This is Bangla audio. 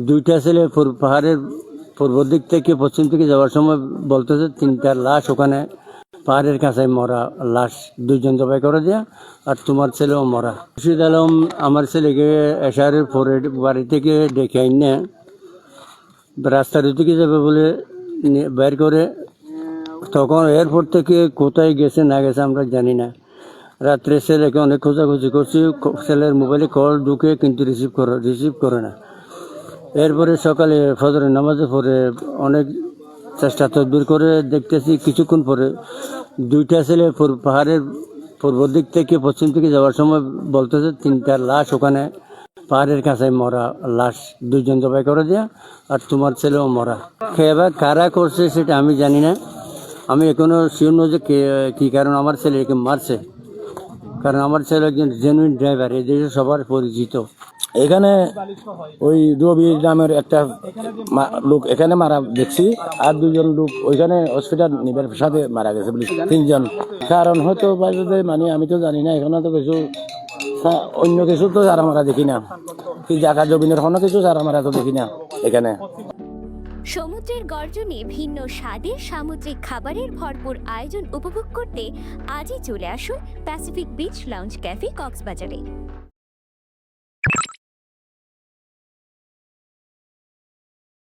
দুইটা ছেলে পাহাড়ের পূর্ব দিক থেকে পশ্চিম দিকে যাওয়ার সময় বলতেছে তিনটা লাশ ওখানে পাহাড়ের কাছে মরা লাশ, দুইজন জবাই করে দেয়া, আর তোমার ছেলেও মরা। খুরশিদ আলম আমার ছেলেকে এশারের পরে বাড়ি থেকে ডেকে আইনে রাস্তার দিকে যাবে বলে বের করে, তখন এয়ারপোর্ট থেকে কোথায় গেছে না গেছে আমরা জানি না। রাত্রে ছেলেকে অনেক খোঁজাখুঁজি করছি, ছেলের মোবাইলে কল ঢুকে কিন্তু রিসিভ করে না। এরপরে সকালে ফজরের নামাজে পরে অনেক চেষ্টা তদবির করে দেখতেছি, কিছুক্ষণ পরে দুইটা ছেলে পাহাড়ের পূর্ব দিক থেকে পশ্চিম দিকে যাওয়ার সময় বলতেছে তিনটা লাশ ওখানে পাহাড়ের কাছে মরা লাশ, দুইজন জবাই করে দেয়া, আর তোমার ছেলেও মরা। এবার কারা করছে সেটা আমি জানি না। আমি এখনো শিওর নই যে কি কারণ আমার ছেলেকে মারছে, কারণ আমার ছেলে একজন জেনুইন ড্রাইভার, এই দেশে সবার পরিচিত। এখানে ওই রবি নামের একটা লোক এখানে মারা দেখছি, আর দুজন লোক ওইখানে হসপিটাল নিবার সাথে মারা গেছে বলে তিনজন। কারণ হয়তো বাজে মানে আমি তো জানি না, এখানে তো কিছু অন্য কিছু তো আর আমরা দেখি না, কি জায়গা জমিনের কোনো কিছু আর আমরা তো দেখি না এখানে। সমুদ্রের গর্জনে ভিন্ন স্বাদের সামুদ্রিক খাবারের ভরপুর আয়োজন উপভোগ করতে আজই চলে আসুন প্যাসিফিক বিচ লাউঞ্জ ক্যাফে কক্সবাজারে।